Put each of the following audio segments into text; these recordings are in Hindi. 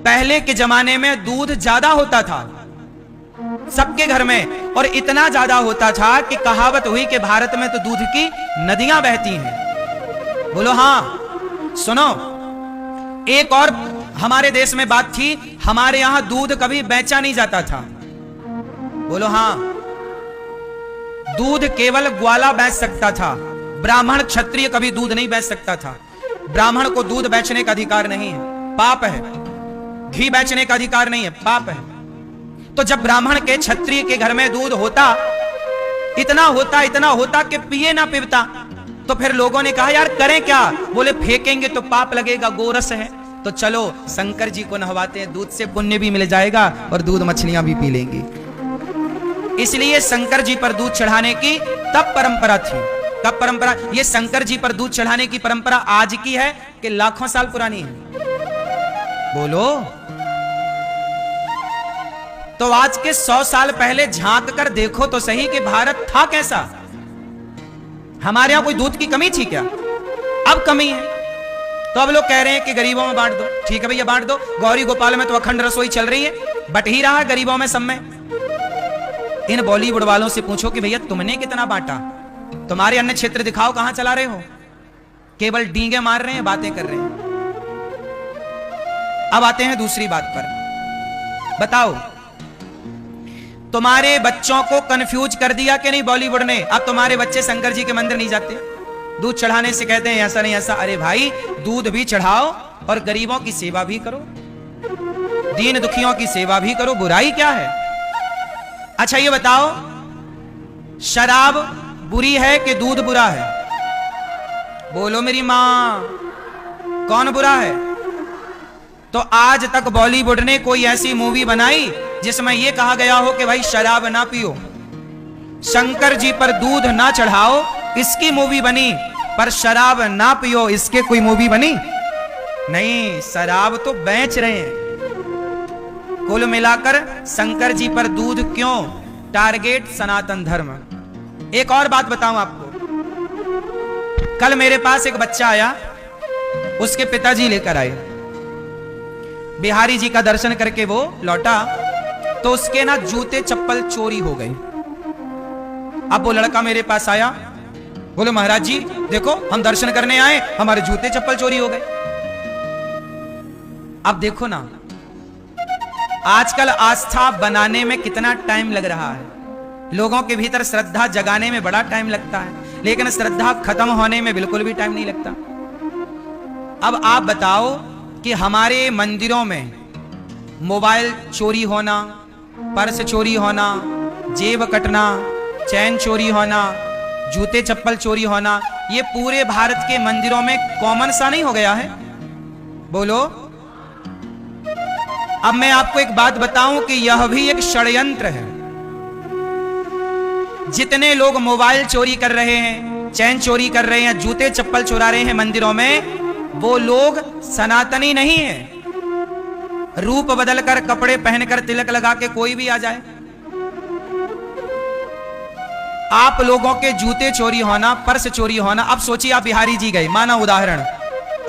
पहले के जमाने में दूध ज्यादा होता था सबके घर में, और इतना ज्यादा होता था कि कहावत हुई कि भारत में तो दूध की नदियां बहती हैं। बोलो हाँ। सुनो, एक और हमारे देश में बात थी, हमारे यहां दूध कभी बेचा नहीं जाता था। बोलो हाँ। दूध केवल ग्वाला बेच सकता था, ब्राह्मण क्षत्रिय कभी दूध नहीं बेच सकता था। ब्राह्मण को दूध बेचने का अधिकार नहीं है, पाप है। घी बेचने का अधिकार नहीं है, पाप है। तो जब ब्राह्मण के क्षत्रिय के घर में दूध होता, इतना होता कि पिए ना पीता, तो फिर लोगों ने कहा यार करें क्या? बोले फेंकेंगे तो पाप लगेगा, गोरस है, तो चलो शंकर जी को नहवाते हैं, दूध से पुण्य भी मिल जाएगा और दूध मछलियां भी पी लेंगी। इसलिए शंकर जी पर दूध चढ़ाने की तब परंपरा थी। कब परंपरा? ये शंकर जी पर दूध चढ़ाने की परंपरा आज की है कि लाखों साल पुरानी है? बोलो। तो आज के 100 साल पहले झांक कर देखो तो सही कि भारत था कैसा। हमारे यहां कोई दूध की कमी थी क्या? अब कमी है। तो अब लोग कह रहे हैं कि गरीबों में बांट दो। ठीक है भैया, बांट दो। गौरी गोपाल में तो अखंड रसोई चल रही है, बट ही रहा गरीबों में, सब में। इन बॉलीवुड वालों से पूछो कि भैया तुमने कितना बांटा, तुम्हारे अन्य क्षेत्र दिखाओ, कहां चला रहे हो? केवल डींगे मार रहे हैं, बातें कर रहे हैं। अब आते हैं दूसरी बात पर। बताओ, तुम्हारे बच्चों को कंफ्यूज कर दिया कि नहीं बॉलीवुड ने? अब तुम्हारे बच्चे शंकर जी के मंदिर नहीं जाते, दूध चढ़ाने से कहते हैं ऐसा नहीं ऐसा। अरे भाई, दूध भी चढ़ाओ और गरीबों की सेवा भी करो, दीन दुखियों की सेवा भी करो, बुराई क्या है? अच्छा ये बताओ, शराब बुरी है कि दूध बुरा है? बोलो मेरी मां, कौन बुरा है? तो आज तक बॉलीवुड ने कोई ऐसी मूवी बनाई जिसमें यह कहा गया हो कि भाई शराब ना पियो, शंकर जी पर दूध ना चढ़ाओ, इसकी मूवी बनी, पर शराब ना पियो इसके कोई मूवी बनी नहीं। शराब तो बेच रहे हैं। कुल मिलाकर शंकर जी पर दूध क्यों? टारगेट सनातन धर्म। एक और बात बताऊं आपको, कल मेरे पास एक बच्चा आया, उसके पिताजी लेकर आए, बिहारी जी का दर्शन करके वो लौटा, तो उसके ना जूते चप्पल चोरी हो गए। अब वो लड़का मेरे पास आया, बोले महाराज जी देखो हम दर्शन करने आए, हमारे जूते चप्पल चोरी हो गए। अब देखो ना, आजकल आस्था बनाने में कितना टाइम लग रहा है। लोगों के भीतर श्रद्धा जगाने में बड़ा टाइम लगता है, लेकिन श्रद्धा खत्म होने में बिल्कुल भी टाइम नहीं लगता। अब आप बताओ कि हमारे मंदिरों में मोबाइल चोरी होना, पर्स चोरी होना, जेब कटना, चैन चोरी होना, जूते चप्पल चोरी होना, ये पूरे भारत के मंदिरों में कॉमन सा नहीं हो गया है? बोलो। अब मैं आपको एक बात बताऊं कि यह भी एक षड्यंत्र है। जितने लोग मोबाइल चोरी कर रहे हैं, चैन चोरी कर रहे हैं, जूते चप्पल चुरा रहे हैं मंदिरों में, वो लोग सनातनी नहीं है। रूप बदलकर, कपड़े पहनकर, तिलक लगा के कोई भी आ जाए। आप लोगों के जूते चोरी होना, पर्स चोरी होना। अब सोचिए आप बिहारी जी गए, माना उदाहरण,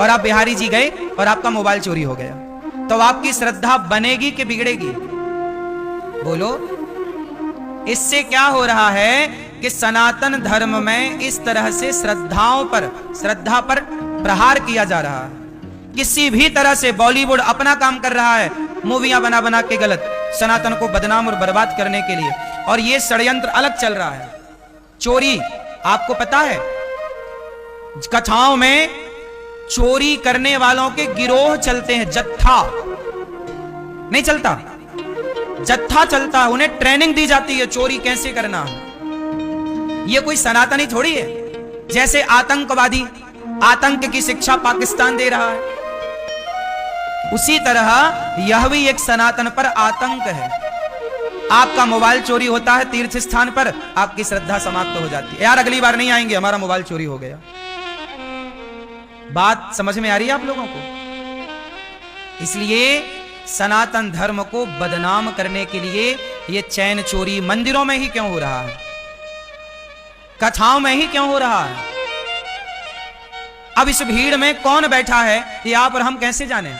और आप बिहारी जी गए और आपका मोबाइल चोरी हो गया, तो आपकी श्रद्धा बनेगी कि बिगड़ेगी? बोलो। इससे क्या हो रहा है कि सनातन धर्म में इस तरह से श्रद्धा पर प्रहार किया जा रहा है। किसी भी तरह से बॉलीवुड अपना काम कर रहा है, मूवियां बना बना के गलत, सनातन को बदनाम और बर्बाद करने के लिए, और यह षड्यंत्र अलग चल रहा है। चोरी, आपको पता है कथाओं में चोरी करने वालों के गिरोह चलते हैं, जत्था नहीं चलता, जत्था चलता है, उन्हें ट्रेनिंग दी जाती है चोरी कैसे करना है। यह कोई सनातनी थोड़ी है। जैसे आतंकवादी, आतंक की शिक्षा पाकिस्तान दे रहा है, उसी तरह यह भी एक सनातन पर आतंक है। आपका मोबाइल चोरी होता है तीर्थ स्थान पर, आपकी श्रद्धा समाप्त हो जाती है। यार अगली बार नहीं आएंगे, हमारा मोबाइल चोरी हो गया। बात समझ में आ रही है आप लोगों को? इसलिए सनातन धर्म को बदनाम करने के लिए यह चैन चोरी मंदिरों में ही क्यों हो रहा है, कथाओं में ही क्यों हो रहा है? अब इस भीड़ में कौन बैठा है ये आप और हम कैसे जाने?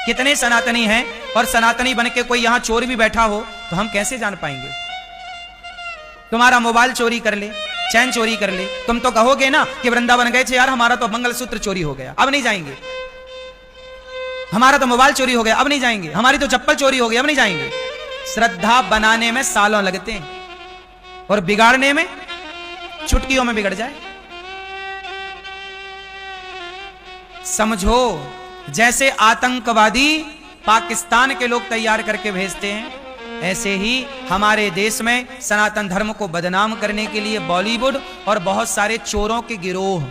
कितने सनातनी हैं, और सनातनी बन के कोई यहां चोर भी बैठा हो तो हम कैसे जान पाएंगे? तुम्हारा मोबाइल चोरी कर ले, चैन चोरी कर ले, तुम तो कहोगे ना कि वृंदावन गए थे यार, हमारा तो मंगलसूत्र चोरी हो गया, अब नहीं जाएंगे। हमारा तो मोबाइल चोरी हो गया, अब नहीं जाएंगे। हमारी तो चप्पल चोरी हो गई, अब नहीं जाएंगे। श्रद्धा बनाने में सालों लगते हैं और बिगाड़ने में चुटकियों में बिगड़ जाए। समझो, जैसे आतंकवादी पाकिस्तान के लोग तैयार करके भेजते हैं, ऐसे ही हमारे देश में सनातन धर्म को बदनाम करने के लिए बॉलीवुड और बहुत सारे चोरों के गिरोह